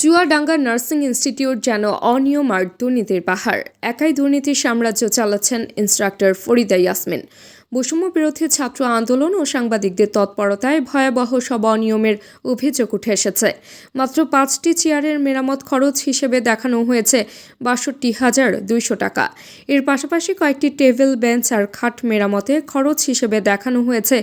Chuadanga nursing institute যেন অনিয়ম আর দুর্নীতির পাহাড়। একাই দুর্নীতির সাম্রাজ্য চালাচ্ছেন ইন্সট্রাক্টর ফরিদা ইয়াসমিন। বৈষম্য বিরোধী ছাত্র আন্দোলন ও সাংবাদিকদের তৎপরতায় ভয়াবহ সব অনিয়মের অভিযোগ উঠে এসেছে। মাত্র 5টি চেয়ারের মেরামত খরচ হিসেবে দেখানো হয়েছে ৬২,২০০ টাকা। এর পাশাপাশি কয়েকটি টেবিল, বেঞ্চ আর খাট মেরামতে খরচ হিসেবে দেখানো হয়েছে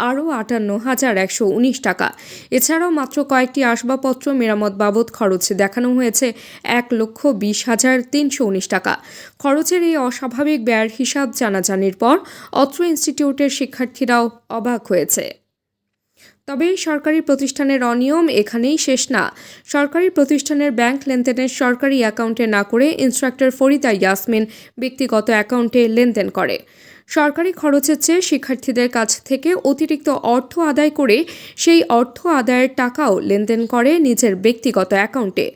আরও ৫৮,১১৯ টাকা। এছাড়াও মাত্র কয়েকটি আসবাবপত্র মেরামত বাবদ খরচ দেখানো হয়েছে ১,২০,৩১৯ টাকা। খরচের এই অস্বাভাবিক ব্যয়ের হিসাব জানাজানির পর অত্র ইনস্টিটিউটের শিক্ষার্থীরাও অবাক হয়েছে। তবে সরকারি প্রতিষ্ঠানের অনিয়ম এখানেই শেষ না। সরকারি প্রতিষ্ঠানের ব্যাংক লেনদেনের সরকারি অ্যাকাউন্টে না করে ইন্সট্রাক্টর ফরিদা ইয়াসমিন ব্যক্তিগত অ্যাকাউন্টে লেনদেন করে। সরকারি খরচের চেয়ে শিক্ষার্থীদের কাছ থেকে অতিরিক্ত অর্থ আদায় করে সেই অর্থ আদায়ের টাকাও লেনদেন করে নিজের ব্যক্তিগত অ্যাকাউন্টে।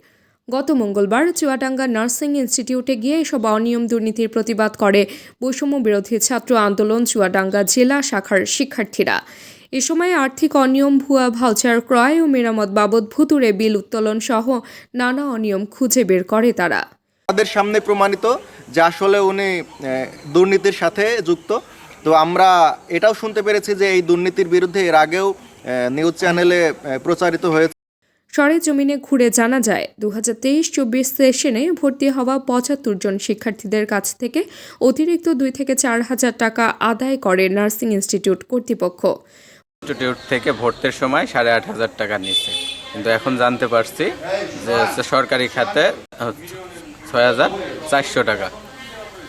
গত মঙ্গলবার চুয়াডাঙ্গা নার্সিং ইনস্টিটিউটে গিয়ে এসব অনিয়ম দুর্নীতির প্রতিবাদ করে বৈষম্য বিরোধী ছাত্র আন্দোলন চুয়াডাঙ্গা জেলা শাখার শিক্ষার্থীরা। এ সময় আর্থিক অনিয়ম, ভুয়া ভাউচার ক্রয় ও মেরামত বাবদ ভুতুড়ে বিল উত্তোলন সহ নানা অনিয়ম খুঁজে বের করে তারা। আমাদের সামনে প্রমাণিত যে আসলে উনি দুর্নীতির সাথে যুক্ত। তো আমরা এটাও শুনতে পেরেছি যে এই দুর্নীতির বিরুদ্ধে এর আগেও নিউজ চ্যানেলে প্রচারিত হয়েছে। সরেজমিনে ঘুরে জানা যায় 2023-24 সেশনে ভর্তি হওয়া ৭৫ জন শিক্ষার্থীদের কাছ থেকে অতিরিক্ত 2 থেকে 4 হাজার টাকা আদায় করে নার্সিং ইনস্টিটিউট কর্তৃপক্ষ। ইনস্টিটিউট থেকে ভর্তির সময় 8,500 টাকা নিচ্ছে, কিন্তু এখন জানতে পারছি যে সরকারি খাতে 6,400 টাকা।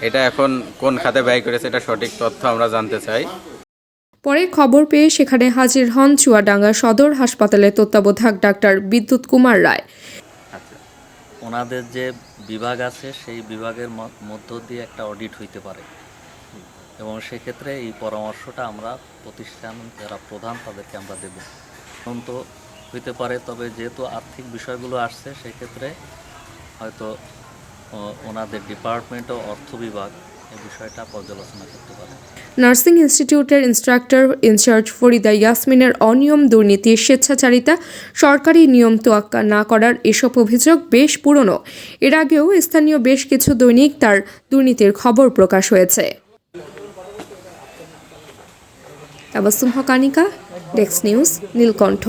এটা এখন কোন খাতে ব্যয় করেছে এটা সঠিক তথ্য আমরা জানতে চাই। পরে খবর পেয়ে সেখানে হাজির হন চুয়াডাঙ্গা সদর হাসপাতালের তত্ত্বাবধায়ক ডাক্তার বিদ্যুৎ কুমার রায়। ওনাদের যে বিভাগ আছে সেই বিভাগের মধ্য দিয়ে একটা অডিট হইতে পারে এবং সেক্ষেত্রে এই পরামর্শটা আমরা প্রতিষ্ঠান যারা প্রধান তাদেরকে আমরা দেব। এখন তো হইতে পারে, তবে যেহেতু আর্থিক বিষয়গুলো আসছে সেক্ষেত্রে হয়তো ওনাদের ডিপার্টমেন্ট ও অর্থ বিভাগ এই বিষয়টা পর্যালোচনা করতে পারে। নার্সিং ইনস্টিটিউটের ইন্সট্রাক্টর ইনচার্জ ফরিদা ইয়াসমিনের অনিয়ম, দুর্নীতি, স্বেচ্ছাচারিতা, সরকারি নিয়ম তোয়াক্কা না করার এসব অভিযোগ বেশ পুরনো। এর আগেও স্থানীয় বেশ কিছু দৈনিক তার দুর্নীতির খবর প্রকাশ হয়েছে। তাবাসসুম হক, আনিকা, ডেস্ক নিউজ, নীলকণ্ঠ।